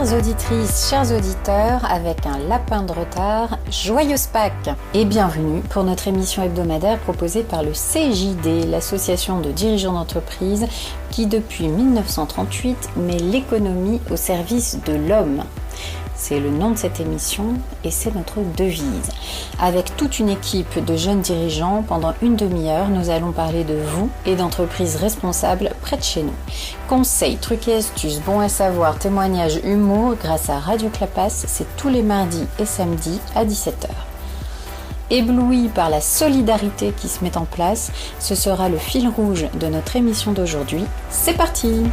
Chères auditrices, chers auditeurs, avec un lapin de retard, joyeuse Pâques et bienvenue pour notre émission hebdomadaire proposée par le CJD, l'association de dirigeants d'entreprise qui depuis 1938 met l'économie au service de l'homme. C'est le nom de cette émission et c'est notre devise. Avec toute une équipe de jeunes dirigeants, pendant une demi-heure, nous allons parler de vous et d'entreprises responsables près de chez nous. Conseils, trucs et astuces, bons à savoir, témoignages, humour, grâce à Radio Clapas, c'est tous les mardis et samedis à 17h. Ébloui par la solidarité qui se met en place, ce sera le fil rouge de notre émission d'aujourd'hui. C'est parti!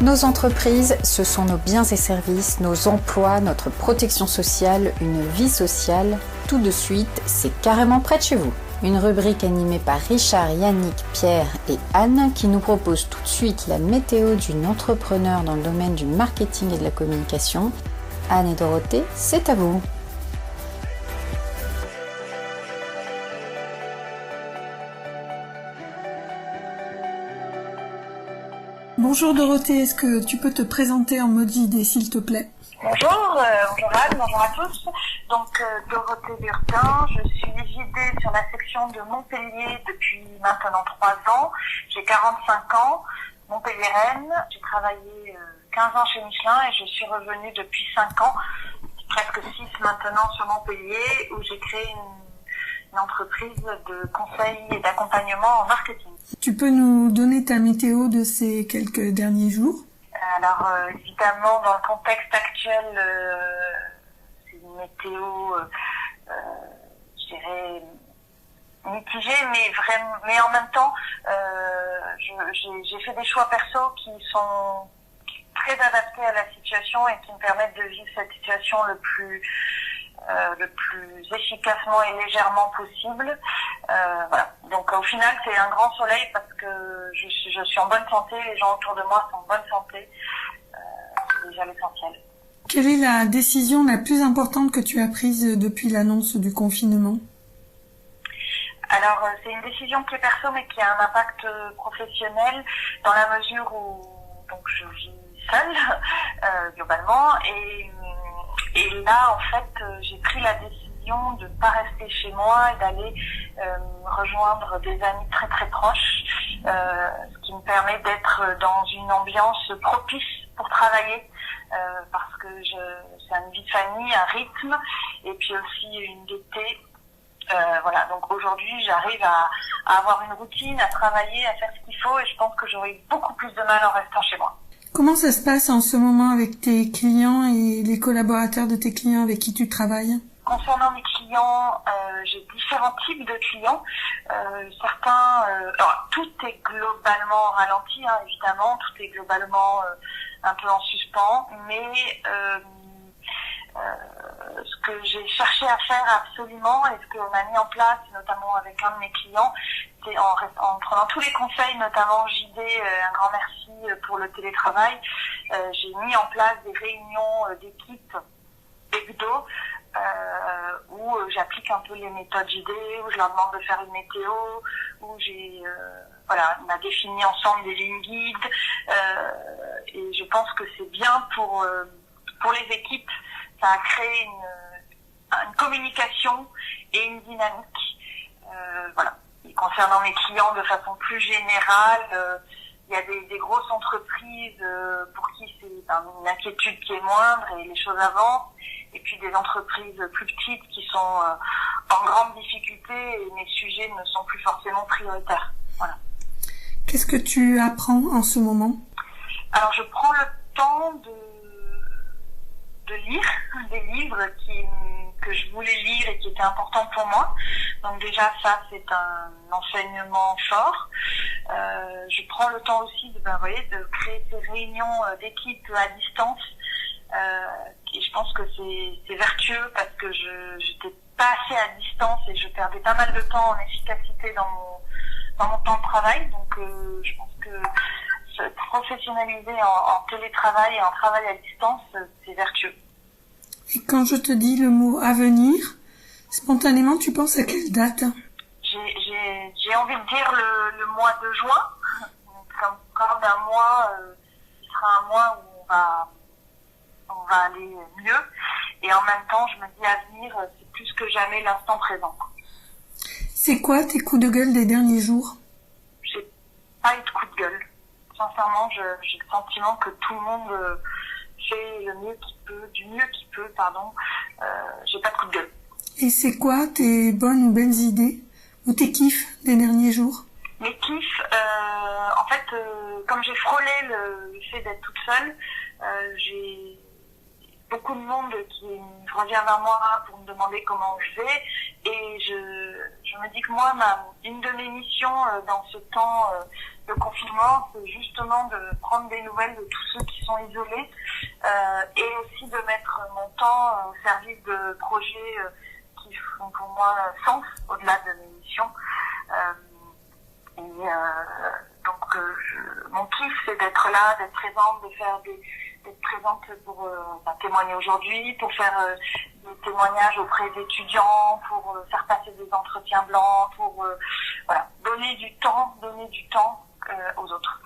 Nos entreprises, ce sont nos biens et services, nos emplois, notre protection sociale, une vie sociale. Tout de suite, c'est carrément près de chez vous. Une rubrique animée par Richard, Yannick, Pierre et Anne qui nous propose tout de suite la météo d'une entrepreneur dans le domaine du marketing et de la communication. Anne et Dorothée, c'est à vous. Bonjour Dorothée, est-ce que tu peux te présenter en mode JD s'il te plaît? Bonjour Anne, bonjour à tous. Donc Dorothée Burtin, je suis JD sur la section de Montpellier depuis maintenant 3 ans. J'ai 45 ans, Montpellier-Rennes. J'ai travaillé 15 ans chez Michelin et je suis revenue depuis 5 ans, presque 6 maintenant sur Montpellier, où j'ai créé une entreprise de conseil et d'accompagnement en marketing. Tu peux nous donner ta météo de ces quelques derniers jours? Alors évidemment, dans le contexte actuel, c'est une météo, je dirais, mitigée, mais en même temps, j'ai fait des choix perso qui sont très adaptés à la situation et qui me permettent de vivre cette situation le plus efficacement et légèrement possible. Voilà. Donc au final, c'est un grand soleil parce que je suis en bonne santé, les gens autour de moi sont en bonne santé. C'est déjà l'essentiel. Quelle est la décision la plus importante que tu as prise depuis l'annonce du confinement? Alors, c'est une décision qui est perso, mais qui a un impact professionnel dans la mesure où donc je vis seule globalement et là, en fait, j'ai pris la décision de ne pas rester chez moi et d'aller rejoindre des amis très très proches, ce qui me permet d'être dans une ambiance propice pour travailler, parce que c'est une vie de famille, un rythme, et puis aussi une gaieté. Voilà, donc aujourd'hui, j'arrive à avoir une routine, à travailler, à faire ce qu'il faut, et je pense que j'aurais eu beaucoup plus de mal en restant chez moi. Comment ça se passe en ce moment avec tes clients et les collaborateurs de tes clients avec qui tu travailles? Concernant mes clients, j'ai différents types de clients. Certains, alors tout est globalement ralenti, hein, évidemment, tout est globalement un peu en suspens, mais ce que j'ai cherché à faire absolument et ce qu'on a mis en place, notamment avec un de mes clients, c'est en prenant tous les conseils, notamment JD, un grand merci pour le télétravail, j'ai mis en place des réunions d'équipe hebdo où j'applique un peu les méthodes JD, où je leur demande de faire une météo, où on a défini ensemble des lignes guides, et je pense que c'est bien pour les équipes. Ça a créé une communication et une dynamique. Voilà. Et concernant mes clients de façon plus générale, il y a des grosses entreprises pour qui c'est une inquiétude qui est moindre et les choses avancent. Et puis des entreprises plus petites qui sont en grande difficulté et mes sujets ne sont plus forcément prioritaires. Voilà. Qu'est-ce que tu apprends en ce moment? Alors je prends le temps de lire des livres que je voulais lire et qui étaient importants pour moi. Donc déjà ça c'est un enseignement fort. Je prends le temps aussi de créer ces réunions d'équipe à distance. Et je pense que c'est vertueux parce que j'étais pas assez à distance et je perdais pas mal de temps en efficacité dans mon temps de travail. Donc je pense que se professionnaliser en télétravail et en travail à distance, c'est vertueux. Et quand je te dis le mot avenir, Spontanément, tu penses à quelle date? J'ai envie de dire le mois de juin, comme d'un mois, qui sera un mois où on va aller mieux. Et en même temps, je me dis à venir, c'est plus que jamais l'instant présent. C'est quoi tes coups de gueule des derniers jours? J'ai pas eu de coup de gueule. Sincèrement, j'ai le sentiment que tout le monde fait le mieux qu'il peut, du mieux qu'il peut, pardon. J'ai pas de coup de gueule. Et c'est quoi tes bonnes ou belles idées ou tes kiffs des derniers jours? Mes kiffs, en fait, comme j'ai frôlé le fait d'être toute seule, j'ai beaucoup de monde qui revient vers moi pour me demander comment je vais, et je me dis que moi, une de mes missions dans ce temps de confinement, c'est justement de prendre des nouvelles de tous ceux qui sont isolés, et aussi de mettre mon temps au service de projets qui font pour moi sens au-delà de mes missions. Donc mon kiff, c'est d'être là, d'être présente, d'être présente pour témoigner aujourd'hui, pour faire des témoignages auprès d'étudiants, pour faire passer des entretiens blancs, pour donner du temps aux autres.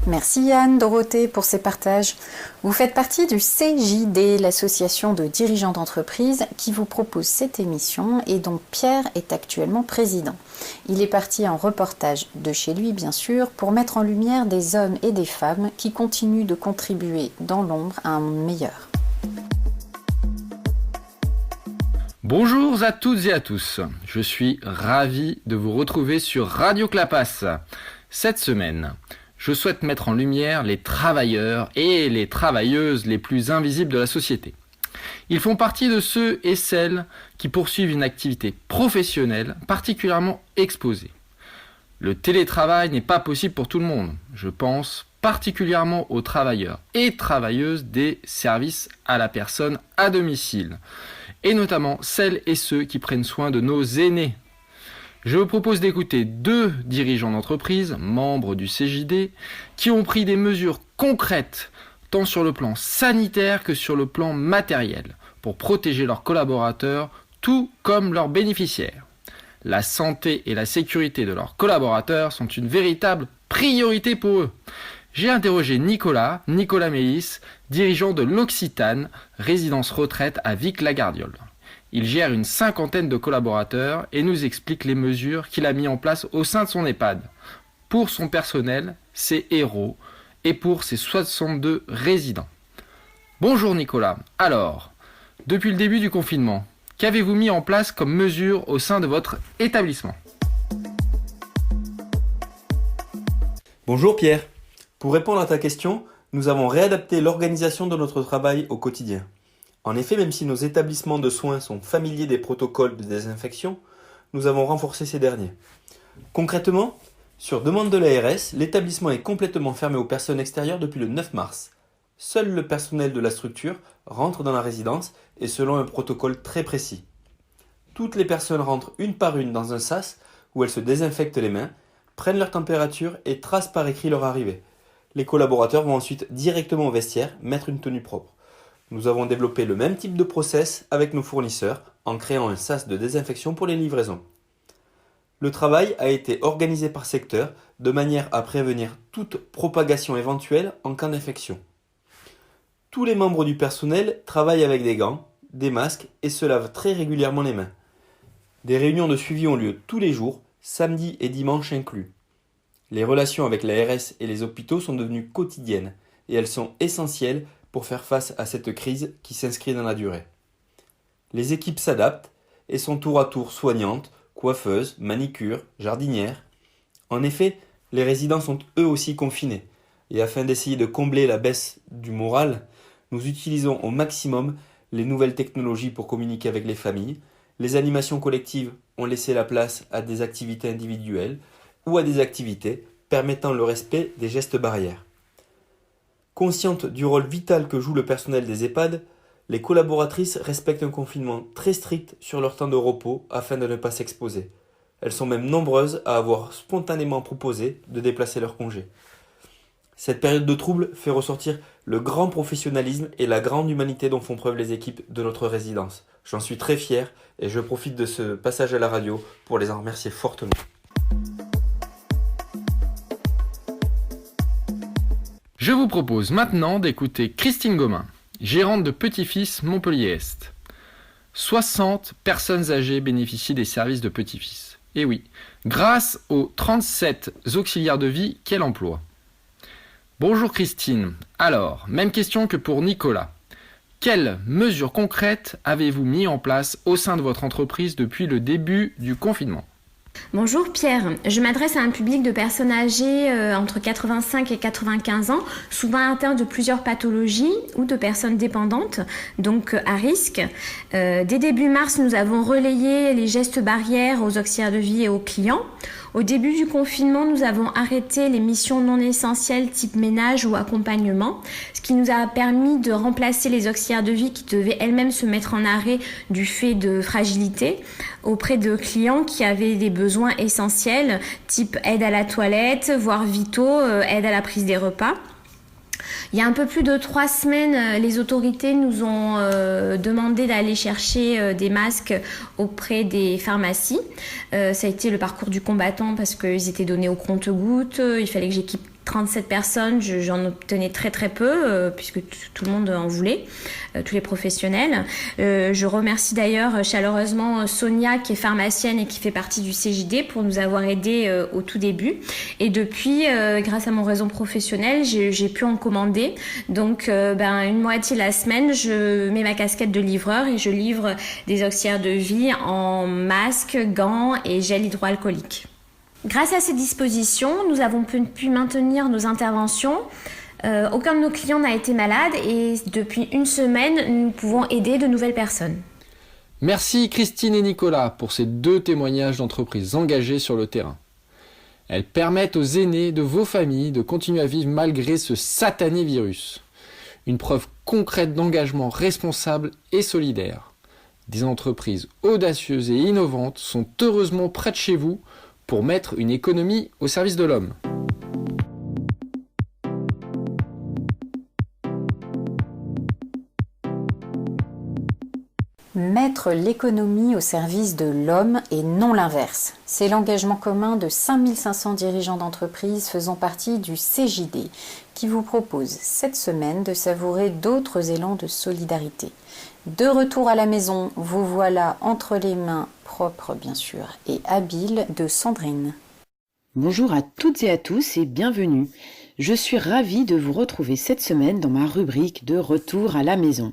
Merci Anne, Dorothée pour ces partages. Vous faites partie du CJD, l'association de dirigeants d'entreprise qui vous propose cette émission et dont Pierre est actuellement président. Il est parti en reportage de chez lui bien sûr pour mettre en lumière des hommes et des femmes qui continuent de contribuer dans l'ombre à un monde meilleur. Bonjour à toutes et à tous, je suis ravi de vous retrouver sur Radio Clapas. Cette semaine, je souhaite mettre en lumière les travailleurs et les travailleuses les plus invisibles de la société. Ils font partie de ceux et celles qui poursuivent une activité professionnelle particulièrement exposée. Le télétravail n'est pas possible pour tout le monde. Je pense particulièrement aux travailleurs et travailleuses des services à la personne à domicile, et notamment celles et ceux qui prennent soin de nos aînés. Je vous propose d'écouter 2 dirigeants d'entreprise, membres du CJD, qui ont pris des mesures concrètes, tant sur le plan sanitaire que sur le plan matériel, pour protéger leurs collaborateurs, tout comme leurs bénéficiaires. La santé et la sécurité de leurs collaborateurs sont une véritable priorité pour eux. J'ai interrogé Nicolas Mélis, dirigeant de l'Occitane, résidence retraite à Vic-la-Gardiole. Il gère une 50aine de collaborateurs et nous explique les mesures qu'il a mises en place au sein de son EHPAD, pour son personnel, ses héros, et pour ses 62 résidents. Bonjour Nicolas, alors, depuis le début du confinement, qu'avez-vous mis en place comme mesures au sein de votre établissement ? Bonjour Pierre, pour répondre à ta question, nous avons réadapté l'organisation de notre travail au quotidien. En effet, même si nos établissements de soins sont familiers des protocoles de désinfection, nous avons renforcé ces derniers. Concrètement, sur demande de l'ARS, l'établissement est complètement fermé aux personnes extérieures depuis le 9 mars. Seul le personnel de la structure rentre dans la résidence et selon un protocole très précis. Toutes les personnes rentrent une par une dans un sas où elles se désinfectent les mains, prennent leur température et tracent par écrit leur arrivée. Les collaborateurs vont ensuite directement au vestiaire mettre une tenue propre. Nous avons développé le même type de process avec nos fournisseurs en créant un sas de désinfection pour les livraisons. Le travail a été organisé par secteur de manière à prévenir toute propagation éventuelle en cas d'infection. Tous les membres du personnel travaillent avec des gants, des masques et se lavent très régulièrement les mains. Des réunions de suivi ont lieu tous les jours, samedi et dimanche inclus. Les relations avec l'ARS et les hôpitaux sont devenues quotidiennes et elles sont essentielles pour faire face à cette crise qui s'inscrit dans la durée. Les équipes s'adaptent et sont tour à tour soignantes, coiffeuses, manicures, jardinières. En effet, les résidents sont eux aussi confinés et afin d'essayer de combler la baisse du moral, nous utilisons au maximum les nouvelles technologies pour communiquer avec les familles. Les animations collectives ont laissé la place à des activités individuelles ou à des activités permettant le respect des gestes barrières. Conscientes du rôle vital que joue le personnel des EHPAD, les collaboratrices respectent un confinement très strict sur leur temps de repos afin de ne pas s'exposer. Elles sont même nombreuses à avoir spontanément proposé de déplacer leur congé. Cette période de trouble fait ressortir le grand professionnalisme et la grande humanité dont font preuve les équipes de notre résidence. J'en suis très fier et je profite de ce passage à la radio pour les en remercier fortement. Je vous propose maintenant d'écouter Christine Gomin, gérante de Petit-Fils Montpellier-Est. 60 personnes âgées bénéficient des services de Petit-Fils. Et oui, grâce aux 37 auxiliaires de vie qu'elle emploie. Bonjour Christine. Alors, même question que pour Nicolas. Quelles mesures concrètes avez-vous mis en place au sein de votre entreprise depuis le début du confinement ? Bonjour Pierre, je m'adresse à un public de personnes âgées entre 85 et 95 ans, souvent atteintes de plusieurs pathologies ou de personnes dépendantes, donc à risque. Dès début mars, nous avons relayé les gestes barrières aux auxiliaires de vie et aux clients. Au début du confinement, nous avons arrêté les missions non essentielles type ménage ou accompagnement, ce qui nous a permis de remplacer les auxiliaires de vie qui devaient elles-mêmes se mettre en arrêt du fait de fragilité auprès de clients qui avaient des besoins essentiels type aide à la toilette, voire vitaux, aide à la prise des repas. Il y a un peu plus de 3 semaines, les autorités nous ont demandé d'aller chercher des masques auprès des pharmacies. Ça a été le parcours du combattant parce qu'ils étaient donnés au compte-gouttes. Il fallait que j'équipe 37 personnes, j'en obtenais très très peu puisque tout le monde en voulait, tous les professionnels. Je remercie d'ailleurs chaleureusement Sonia qui est pharmacienne et qui fait partie du CJD pour nous avoir aidés au tout début. Et depuis, grâce à mon réseau professionnel, j'ai pu en commander. Donc une moitié la semaine, je mets ma casquette de livreur et je livre des auxiliaires de vie en masques, gants et gel hydroalcoolique. Grâce à ces dispositions, nous avons pu maintenir nos interventions. Aucun de nos clients n'a été malade et depuis une semaine, nous pouvons aider de nouvelles personnes. Merci Christine et Nicolas pour ces 2 témoignages d'entreprises engagées sur le terrain. Elles permettent aux aînés de vos familles de continuer à vivre malgré ce satané virus. Une preuve concrète d'engagement responsable et solidaire. Des entreprises audacieuses et innovantes sont heureusement près de chez vous pour mettre une économie au service de l'homme. Mettre l'économie au service de l'homme et non l'inverse. C'est l'engagement commun de 5500 dirigeants d'entreprises faisant partie du CJD qui vous propose cette semaine de savourer d'autres élans de solidarité. De retour à la maison, vous voilà entre les mains propres bien sûr et habiles de Sandrine. Bonjour à toutes et à tous et bienvenue. Je suis ravie de vous retrouver cette semaine dans ma rubrique de retour à la maison.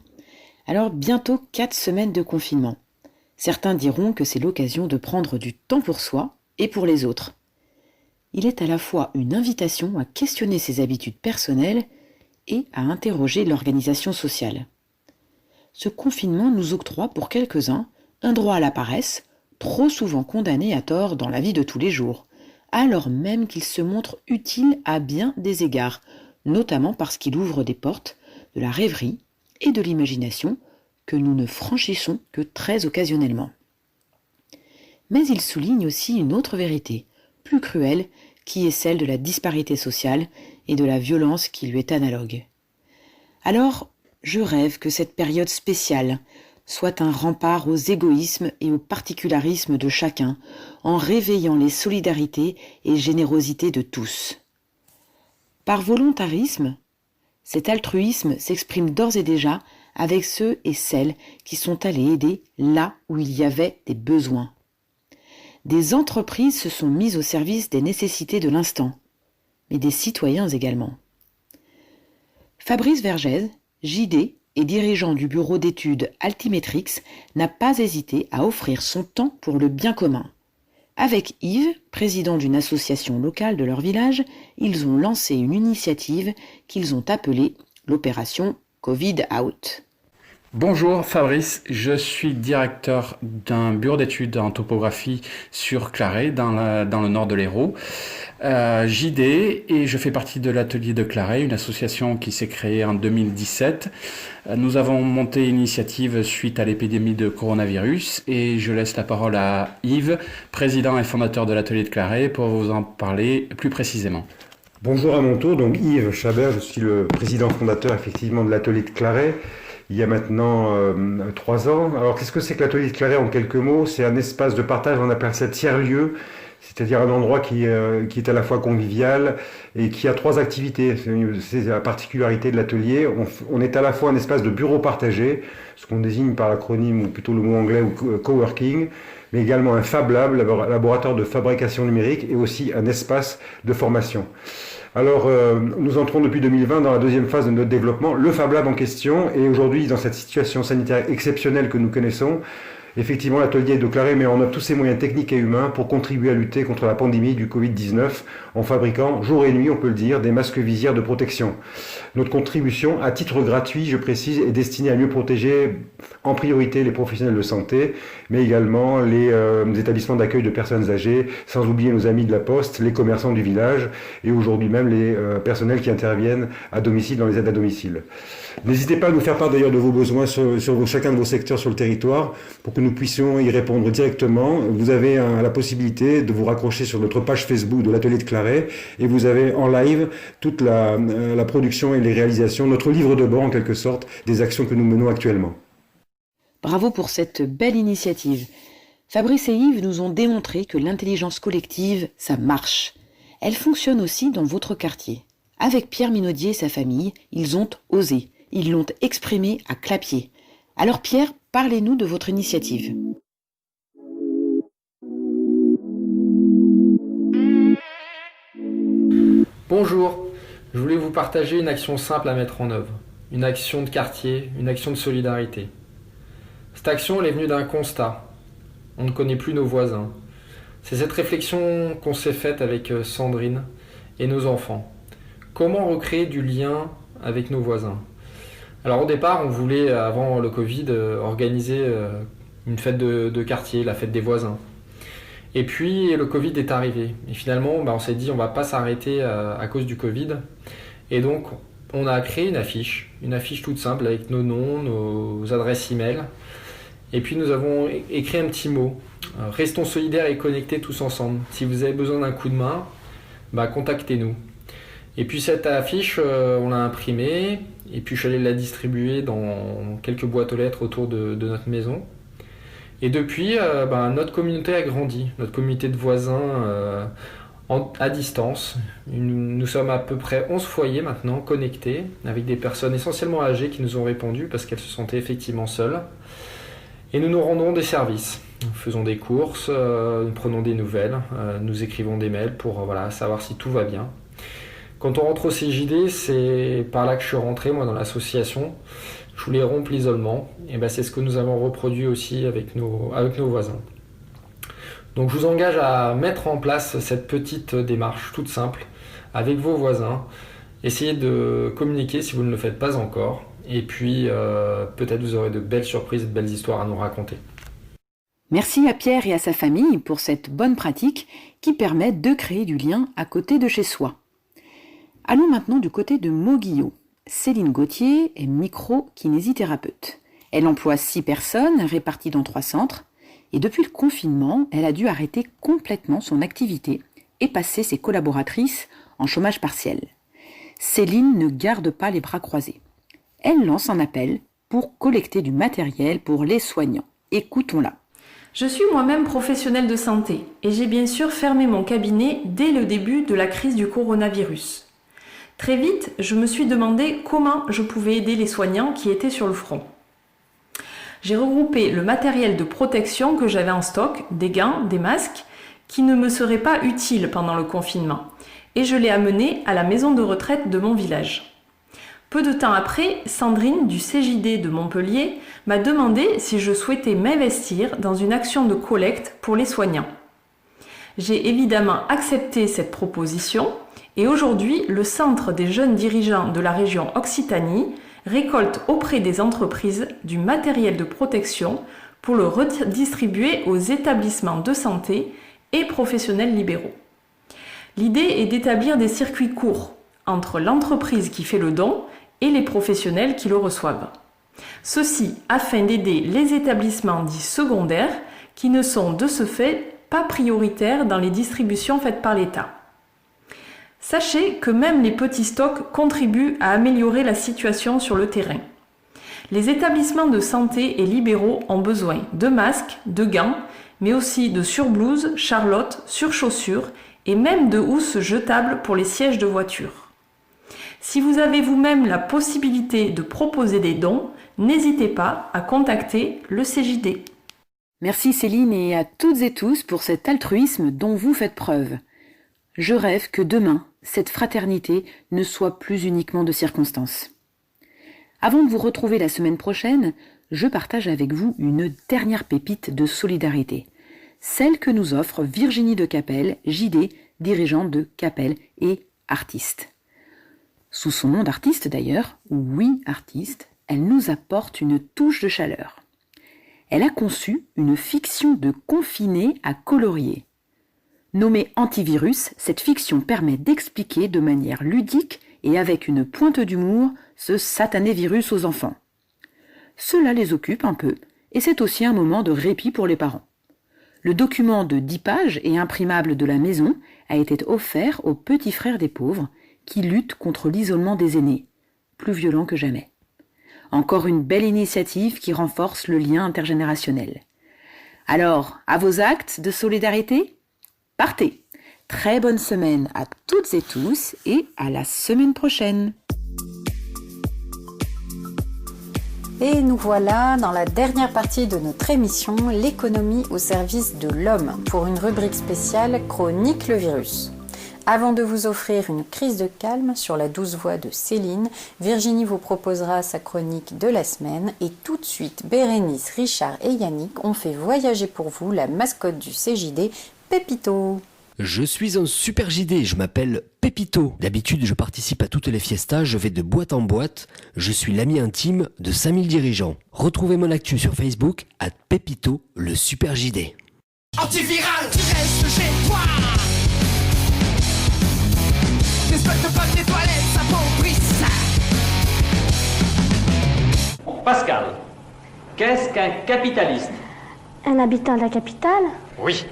Alors bientôt 4 semaines de confinement. Certains diront que c'est l'occasion de prendre du temps pour soi et pour les autres. Il est à la fois une invitation à questionner ses habitudes personnelles et à interroger l'organisation sociale. Ce confinement nous octroie pour quelques-uns un droit à la paresse, trop souvent condamné à tort dans la vie de tous les jours, alors même qu'il se montre utile à bien des égards, notamment parce qu'il ouvre des portes de la rêverie et de l'imagination que nous ne franchissons que très occasionnellement. Mais il souligne aussi une autre vérité, plus cruelle, qui est celle de la disparité sociale et de la violence qui lui est analogue. Alors, je rêve que cette période spéciale soit un rempart aux égoïsmes et aux particularismes de chacun, en réveillant les solidarités et générosités de tous. Par volontarisme, cet altruisme s'exprime d'ores et déjà avec ceux et celles qui sont allés aider là où il y avait des besoins. Des entreprises se sont mises au service des nécessités de l'instant, mais des citoyens également. Fabrice Vergès, JD et dirigeant du bureau d'études Altimetrix, n'a pas hésité à offrir son temps pour le bien commun. Avec Yves, président d'une association locale de leur village, ils ont lancé une initiative qu'ils ont appelée l'opération Covid Out. Bonjour Fabrice, je suis directeur d'un bureau d'études en topographie sur Clarey, dans le nord de l'Hérault, JD, et je fais partie de l'atelier de Clarey, une association qui s'est créée en 2017. Nous avons monté une initiative suite à l'épidémie de coronavirus et je laisse la parole à Yves, président et fondateur de l'atelier de Clarey, pour vous en parler plus précisément. Bonjour à mon tour, donc Yves Chabert, je suis le président fondateur effectivement de l'atelier de Claret, il y a maintenant 3 ans. Alors qu'est-ce que c'est que l'atelier de Claret en quelques mots? C'est un espace de partage, on appelle ça tiers-lieu, c'est-à-dire un endroit qui est à la fois convivial et qui a 3 activités. C'est la particularité de l'atelier. On est à la fois un espace de bureau partagé, ce qu'on désigne par l'acronyme ou plutôt le mot anglais ou coworking, mais également un Fab Lab, laboratoire de fabrication numérique, et aussi un espace de formation. Alors, nous entrons depuis 2020 dans la deuxième phase de notre développement, le Fab Lab en question, et aujourd'hui, dans cette situation sanitaire exceptionnelle que nous connaissons, effectivement, l'atelier de Claret met en œuvre tous ses moyens techniques et humains pour contribuer à lutter contre la pandémie du Covid-19 en fabriquant, jour et nuit, on peut le dire, des masques visières de protection. Notre contribution, à titre gratuit, je précise, est destinée à mieux protéger en priorité les professionnels de santé, mais également les établissements d'accueil de personnes âgées, sans oublier nos amis de la Poste, les commerçants du village et aujourd'hui même les personnels qui interviennent à domicile dans les aides à domicile. N'hésitez pas à nous faire part d'ailleurs de vos besoins sur chacun de vos secteurs sur le territoire pour que nous puissions y répondre directement. Vous avez la possibilité de vous raccrocher sur notre page Facebook de l'atelier de Claret et vous avez en live toute la production et les réalisations, notre livre de bord en quelque sorte, des actions que nous menons actuellement. Bravo pour cette belle initiative. Fabrice et Yves nous ont démontré que l'intelligence collective, ça marche. Elle fonctionne aussi dans votre quartier. Avec Pierre Minaudier et sa famille, ils ont osé. Ils l'ont exprimé à Clapier. Alors Pierre, parlez-nous de votre initiative. Bonjour, je voulais vous partager une action simple à mettre en œuvre. Une action de quartier, une action de solidarité. Cette action, elle est venue d'un constat. On ne connaît plus nos voisins. C'est cette réflexion qu'on s'est faite avec Sandrine et nos enfants. Comment recréer du lien avec nos voisins? Alors au départ, on voulait, avant le Covid, organiser une fête de quartier, la fête des voisins. Et puis le Covid est arrivé. Et finalement, on s'est dit on va pas s'arrêter à cause du Covid. Et donc on a créé une affiche toute simple avec nos noms, nos adresses e-mail. Et puis nous avons écrit un petit mot. Restons solidaires et connectés tous ensemble. Si vous avez besoin d'un coup de main, contactez-nous. Et puis cette affiche, on l'a imprimée, et puis je suis allé la distribuer dans quelques boîtes aux lettres autour de notre maison. Et depuis, notre communauté a grandi, notre communauté de voisins à distance. Nous sommes à peu près 11 foyers maintenant connectés, avec des personnes essentiellement âgées qui nous ont répondu parce qu'elles se sentaient effectivement seules. Et nous nous rendons des services. Nous faisons des courses, nous prenons des nouvelles, nous écrivons des mails pour savoir si tout va bien. Quand on rentre au CJD, c'est par là que je suis rentré, moi, dans l'association. Je voulais rompre l'isolement. Et c'est ce que nous avons reproduit aussi avec nos voisins. Donc je vous engage à mettre en place cette petite démarche toute simple avec vos voisins. Essayez de communiquer si vous ne le faites pas encore. Et puis peut-être vous aurez de belles surprises, de belles histoires à nous raconter. Merci à Pierre et à sa famille pour cette bonne pratique qui permet de créer du lien à côté de chez soi. Allons maintenant du côté de Mauguillot. Céline Gauthier est micro-kinésithérapeute. Elle emploie 6 personnes réparties dans 3 centres et depuis le confinement, elle a dû arrêter complètement son activité et passer ses collaboratrices en chômage partiel. Céline ne garde pas les bras croisés. Elle lance un appel pour collecter du matériel pour les soignants. Écoutons-la. Je suis moi-même professionnelle de santé et j'ai bien sûr fermé mon cabinet dès le début de la crise du coronavirus. Très vite, je me suis demandé comment je pouvais aider les soignants qui étaient sur le front. J'ai regroupé le matériel de protection que j'avais en stock, des gants, des masques, qui ne me seraient pas utiles pendant le confinement, et je l'ai amené à la maison de retraite de mon village. Peu de temps après, Sandrine du CJD de Montpellier m'a demandé si je souhaitais m'investir dans une action de collecte pour les soignants. J'ai évidemment accepté cette proposition et aujourd'hui, le Centre des jeunes dirigeants de la région Occitanie récolte auprès des entreprises du matériel de protection pour le redistribuer aux établissements de santé et professionnels libéraux. L'idée est d'établir des circuits courts entre l'entreprise qui fait le don et les professionnels qui le reçoivent. Ceci afin d'aider les établissements dits secondaires qui ne sont de ce fait pas prioritaires dans les distributions faites par l'État. Sachez que même les petits stocks contribuent à améliorer la situation sur le terrain. Les établissements de santé et libéraux ont besoin de masques, de gants, mais aussi de surblouses, charlottes, surchaussures et même de housses jetables pour les sièges de voiture. Si vous avez vous-même la possibilité de proposer des dons, n'hésitez pas à contacter le CJD. Merci Céline et à toutes et tous pour cet altruisme dont vous faites preuve. Je rêve que demain, cette fraternité ne soit plus uniquement de circonstance. Avant de vous retrouver la semaine prochaine, je partage avec vous une dernière pépite de solidarité, celle que nous offre Virginie de Capelle, JD, dirigeante de Capelle et artiste. Sous son nom d'artiste d'ailleurs, Oui Artiste, elle nous apporte une touche de chaleur. Elle a conçu une fiction de confinés à colorier. Nommée Antivirus, cette fiction permet d'expliquer de manière ludique et avec une pointe d'humour ce satané virus aux enfants. Cela les occupe un peu, et c'est aussi un moment de répit pour les parents. Le document de 10 pages et imprimable de la maison a été offert aux petits frères des pauvres qui luttent contre l'isolement des aînés, plus violent que jamais. Encore une belle initiative qui renforce le lien intergénérationnel. Alors, à vos actes de solidarité ? Partez! Très bonne semaine à toutes et tous et à la semaine prochaine. Et nous voilà dans la dernière partie de notre émission, l'économie au service de l'homme, pour une rubrique spéciale Chronique le virus. Avant de vous offrir une crise de calme sur la douce voix de Céline, Virginie vous proposera sa chronique de la semaine et tout de suite, Bérénice, Richard et Yannick ont fait voyager pour vous la mascotte du CJD, Pépito. Je suis un super JD, je m'appelle Pépito. D'habitude, je participe à toutes les fiestas, je vais de boîte en boîte. Je suis l'ami intime de 5000 dirigeants. Retrouvez mon actu sur Facebook, @Pépito, le super JD. Antiviral, tu restes chez toi. N'espère pas que tes toilettes s'appauvrissent. Pascal, qu'est-ce qu'un capitaliste? Un habitant de la capitale? Oui.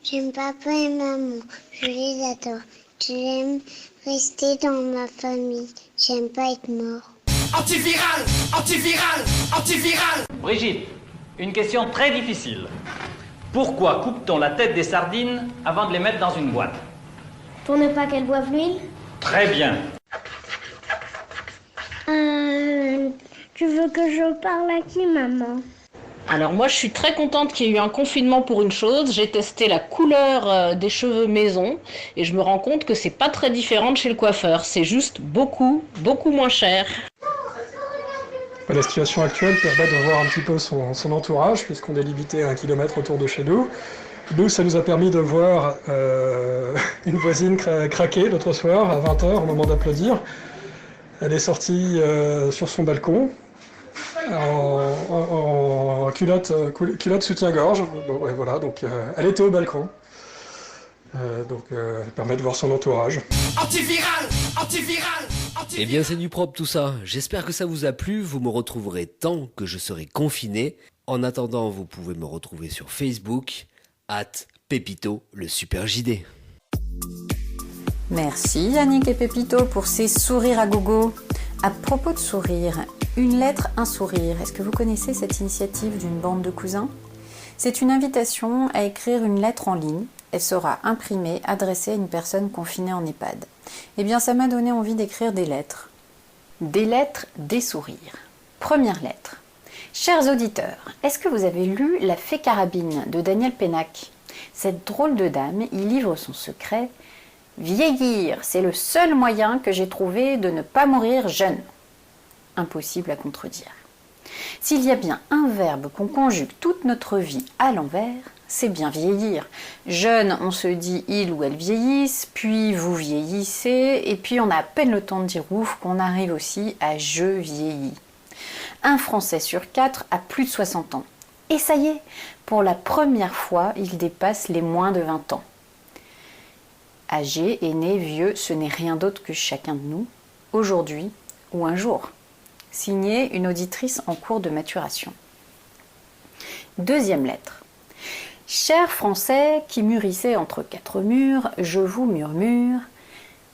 J'aime papa et maman, je les adore. J'aime rester dans ma famille, j'aime pas être mort. Antiviral, antiviral, antiviral. Brigitte, une question très difficile. Pourquoi coupe-t-on la tête des sardines avant de les mettre dans une boîte? Pour ne pas qu'elles boivent l'huile? Très bien. Tu veux que je parle à qui, maman? Alors moi je suis très contente qu'il y ait eu un confinement pour une chose, j'ai testé la couleur des cheveux maison et je me rends compte que c'est pas très différent de chez le coiffeur, c'est juste beaucoup moins cher. La situation actuelle permet de voir un petit peu son entourage puisqu'on est limité à 1 kilomètre autour de chez nous. Nous, ça nous a permis de voir une voisine craquer l'autre soir à 20h au moment d'applaudir. Elle est sortie sur son balcon. En culotte soutien-gorge. Bon, ouais, voilà, donc elle était au balcon. Elle permet de voir son entourage. Antiviral, antiviral, antiviral. Eh bien, c'est du propre tout ça. J'espère que ça vous a plu. Vous me retrouverez tant que je serai confiné. En attendant, vous pouvez me retrouver sur Facebook, @Pépito, le super JD. Merci Yannick et Pépito pour ces sourires à gogo. À propos de sourire, une lettre, un sourire. Est-ce que vous connaissez cette initiative d'une bande de cousins ? C'est une invitation à écrire une lettre en ligne. Elle sera imprimée, adressée à une personne confinée en EHPAD. Eh bien, ça m'a donné envie d'écrire des lettres. Des lettres, des sourires. Première lettre. Chers auditeurs, est-ce que vous avez lu La Fée Carabine de Daniel Pénac ? Cette drôle de dame y livre son secret. Vieillir, c'est le seul moyen que j'ai trouvé de ne pas mourir jeune. Impossible à contredire. S'il y a bien un verbe qu'on conjugue toute notre vie à l'envers, c'est bien vieillir. Jeune, on se dit il ou elle vieillissent, puis vous vieillissez, et puis on a à peine le temps de dire ouf qu'on arrive aussi à je vieillis. Un Français sur 4 a plus de 60 ans. Et ça y est, pour la première fois, il dépasse les moins de 20 ans. Âgé, aîné, vieux, ce n'est rien d'autre que chacun de nous, aujourd'hui ou un jour. Signé une auditrice en cours de maturation. Deuxième lettre. Chers Français qui mûrissez entre 4 murs, je vous murmure,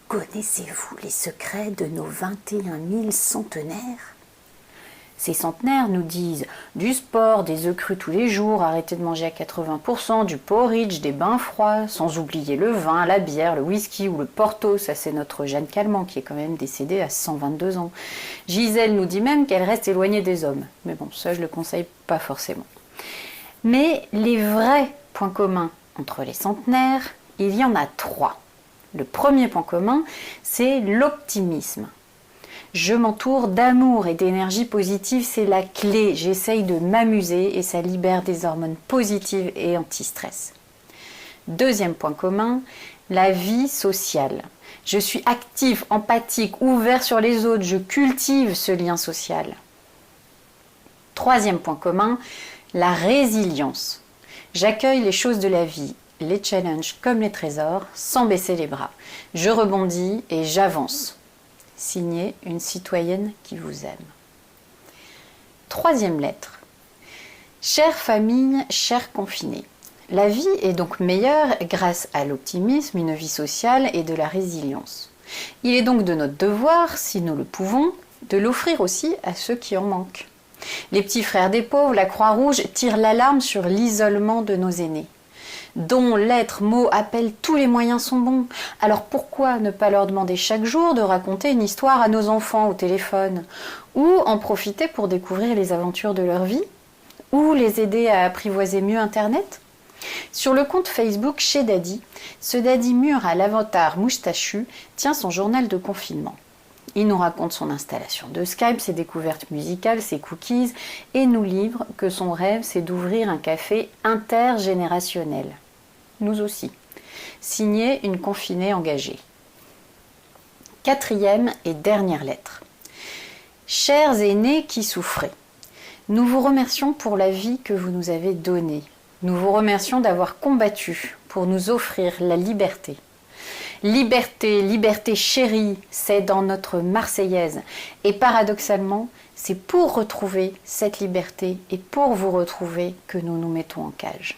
Connaissez-vous les secrets de nos 21 000 centenaires ? Ces centenaires nous disent du sport, des œufs crus tous les jours, arrêter de manger à 80%, du porridge, des bains froids, sans oublier le vin, la bière, le whisky ou le porto. Ça, c'est notre Jeanne Calment qui est quand même décédée à 122 ans. Gisèle nous dit même qu'elle reste éloignée des hommes. Mais bon, ça, je le conseille pas forcément. Mais les vrais points communs entre les centenaires, il y en a 3. Le premier point commun, c'est l'optimisme. Je m'entoure d'amour et d'énergie positive, c'est la clé. J'essaye de m'amuser et ça libère des hormones positives et anti-stress. Deuxième point commun, la vie sociale. Je suis actif, empathique, ouvert sur les autres, je cultive ce lien social. Troisième point commun, la résilience. J'accueille les choses de la vie, les challenges comme les trésors, sans baisser les bras. Je rebondis et j'avance. Signé une citoyenne qui vous aime. Troisième lettre. Chère famille, chers confinés. La vie est donc meilleure grâce à l'optimisme, une vie sociale et de la résilience. Il est donc de notre devoir, si nous le pouvons, de l'offrir aussi à ceux qui en manquent. Les petits frères des pauvres, la Croix-Rouge, tirent l'alarme sur l'isolement de nos aînés. Dons, lettres, mots, appels, tous les moyens sont bons. Alors pourquoi ne pas leur demander chaque jour de raconter une histoire à nos enfants au téléphone ? Ou en profiter pour découvrir les aventures de leur vie ? Ou les aider à apprivoiser mieux Internet ? Sur le compte Facebook Chez Daddy, ce daddy mûr à l'avatar moustachu tient son journal de confinement. Il nous raconte son installation de Skype, ses découvertes musicales, ses cookies et nous livre que son rêve c'est d'ouvrir un café intergénérationnel. Nous aussi. Signé une confinée engagée. Quatrième et dernière lettre. Chers aînés qui souffrez, nous vous remercions pour la vie que vous nous avez donnée. Nous vous remercions d'avoir combattu pour nous offrir la liberté. Liberté, liberté chérie, c'est dans notre Marseillaise. Et paradoxalement, c'est pour retrouver cette liberté et pour vous retrouver que nous nous mettons en cage.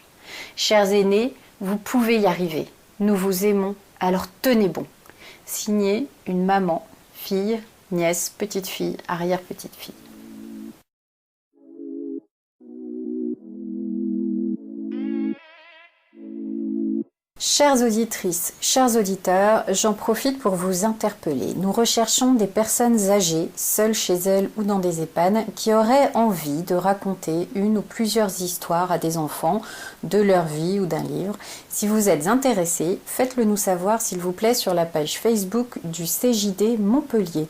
Chers aînés, vous pouvez y arriver. Nous vous aimons, alors tenez bon. Signé une maman, fille, nièce, petite-fille, arrière-petite-fille. Chères auditrices, chers auditeurs, j'en profite pour vous interpeller. Nous recherchons des personnes âgées, seules chez elles ou dans des EHPAD, qui auraient envie de raconter une ou plusieurs histoires à des enfants de leur vie ou d'un livre. Si vous êtes intéressés, faites-le nous savoir s'il vous plaît sur la page Facebook du CJD Montpellier.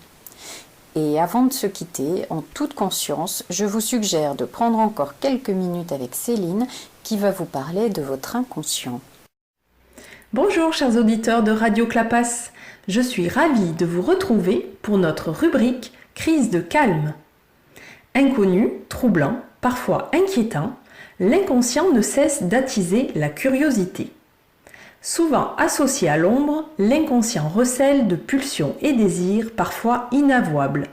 Et avant de se quitter, en toute conscience, je vous suggère de prendre encore quelques minutes avec Céline qui va vous parler de votre inconscient. Bonjour chers auditeurs de Radio Clapas, je suis ravie de vous retrouver pour notre rubrique Crise de calme. Inconnu, troublant, parfois inquiétant, l'inconscient ne cesse d'attiser la curiosité. Souvent associé à l'ombre, l'inconscient recèle de pulsions et désirs parfois inavouables,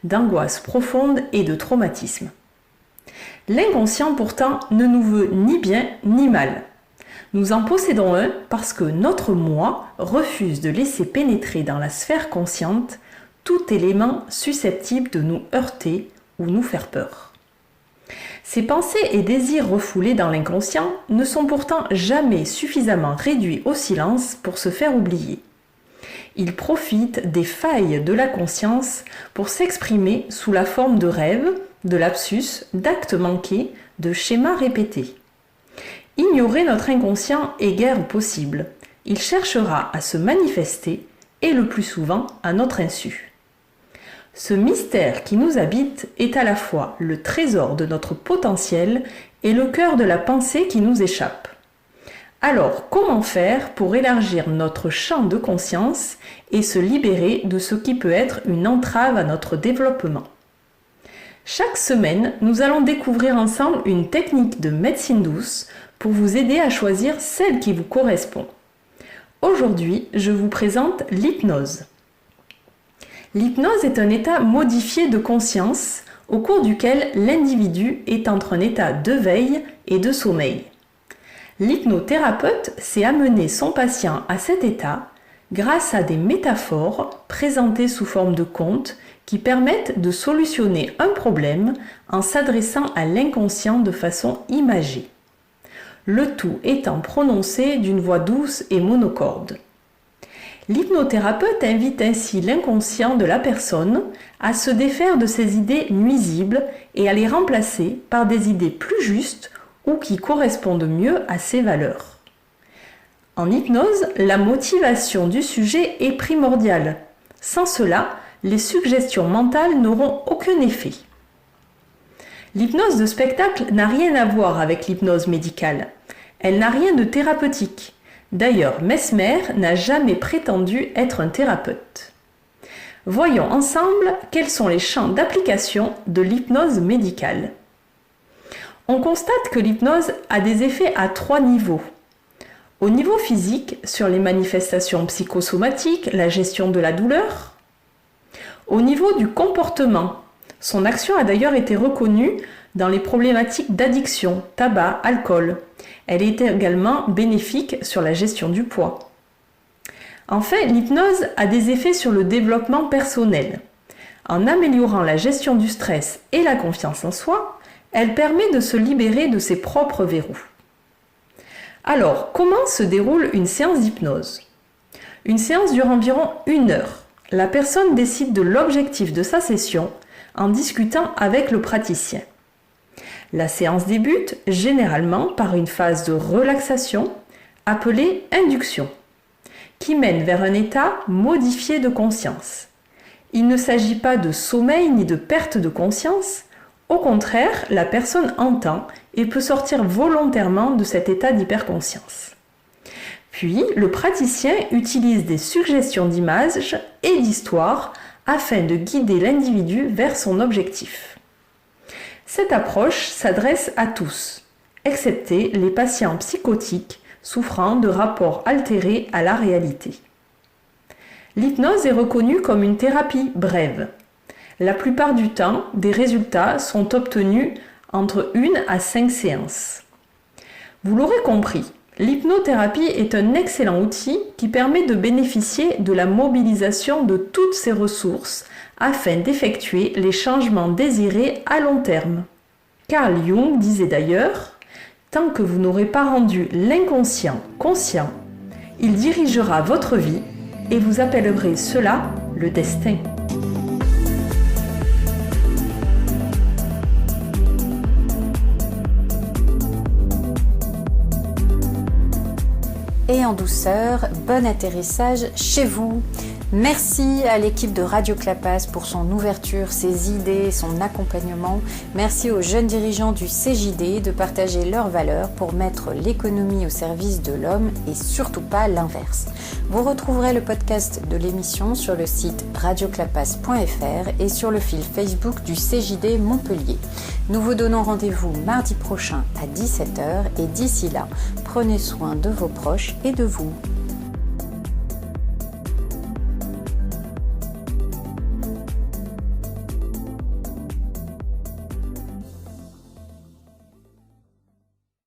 d'angoisses profondes et de traumatismes. L'inconscient pourtant ne nous veut ni bien ni mal. Nous en possédons un parce que notre moi refuse de laisser pénétrer dans la sphère consciente tout élément susceptible de nous heurter ou nous faire peur. Ces pensées et désirs refoulés dans l'inconscient ne sont pourtant jamais suffisamment réduits au silence pour se faire oublier. Ils profitent des failles de la conscience pour s'exprimer sous la forme de rêves, de lapsus, d'actes manqués, de schémas répétés. Ignorer notre inconscient est guère possible. Il cherchera à se manifester et le plus souvent à notre insu. Ce mystère qui nous habite est à la fois le trésor de notre potentiel et le cœur de la pensée qui nous échappe. Alors, comment faire pour élargir notre champ de conscience et se libérer de ce qui peut être une entrave à notre développement ? Chaque semaine, nous allons découvrir ensemble une technique de médecine douce pour vous aider à choisir celle qui vous correspond. Aujourd'hui, je vous présente l'hypnose. L'hypnose est un état modifié de conscience au cours duquel l'individu est entre un état de veille et de sommeil. L'hypnothérapeute sait amener son patient à cet état grâce à des métaphores présentées sous forme de contes qui permettent de solutionner un problème en s'adressant à l'inconscient de façon imagée. Le tout étant prononcé d'une voix douce et monocorde. L'hypnothérapeute invite ainsi l'inconscient de la personne à se défaire de ses idées nuisibles et à les remplacer par des idées plus justes ou qui correspondent mieux à ses valeurs. En hypnose, la motivation du sujet est primordiale. Sans cela, les suggestions mentales n'auront aucun effet. L'hypnose de spectacle n'a rien à voir avec l'hypnose médicale. Elle n'a rien de thérapeutique. D'ailleurs, Mesmer n'a jamais prétendu être un thérapeute. Voyons ensemble quels sont les champs d'application de l'hypnose médicale. On constate que l'hypnose a des effets à 3 niveaux. Au niveau physique, sur les manifestations psychosomatiques, la gestion de la douleur. Au niveau du comportement, son action a d'ailleurs été reconnue dans les problématiques d'addiction, tabac, alcool. Elle est également bénéfique sur la gestion du poids. Enfin, l'hypnose a des effets sur le développement personnel. En améliorant la gestion du stress et la confiance en soi, elle permet de se libérer de ses propres verrous. Alors, comment se déroule une séance d'hypnose ? Une séance dure environ 1 heure. La personne décide de l'objectif de sa session en discutant avec le praticien. La séance débute généralement par une phase de relaxation appelée induction, qui mène vers un état modifié de conscience. Il ne s'agit pas de sommeil ni de perte de conscience, au contraire, la personne entend et peut sortir volontairement de cet état d'hyperconscience. Puis, le praticien utilise des suggestions d'images et d'histoires afin de guider l'individu vers son objectif. Cette approche s'adresse à tous, excepté les patients psychotiques souffrant de rapports altérés à la réalité. L'hypnose est reconnue comme une thérapie brève. La plupart du temps, des résultats sont obtenus entre 1 à 5 séances. Vous l'aurez compris, l'hypnothérapie est un excellent outil qui permet de bénéficier de la mobilisation de toutes ses ressources afin d'effectuer les changements désirés à long terme. Carl Jung disait d'ailleurs « Tant que vous n'aurez pas rendu l'inconscient conscient, il dirigera votre vie et vous appellerez cela le destin. » Et en douceur, bon atterrissage chez vous. Merci à l'équipe de Radio Clapas pour son ouverture, ses idées, son accompagnement. Merci aux jeunes dirigeants du CJD de partager leurs valeurs pour mettre l'économie au service de l'homme et surtout pas l'inverse. Vous retrouverez le podcast de l'émission sur le site radioclapas.fr et sur le fil Facebook du CJD Montpellier. Nous vous donnons rendez-vous mardi prochain à 17h et d'ici là, prenez soin de vos proches et de vous.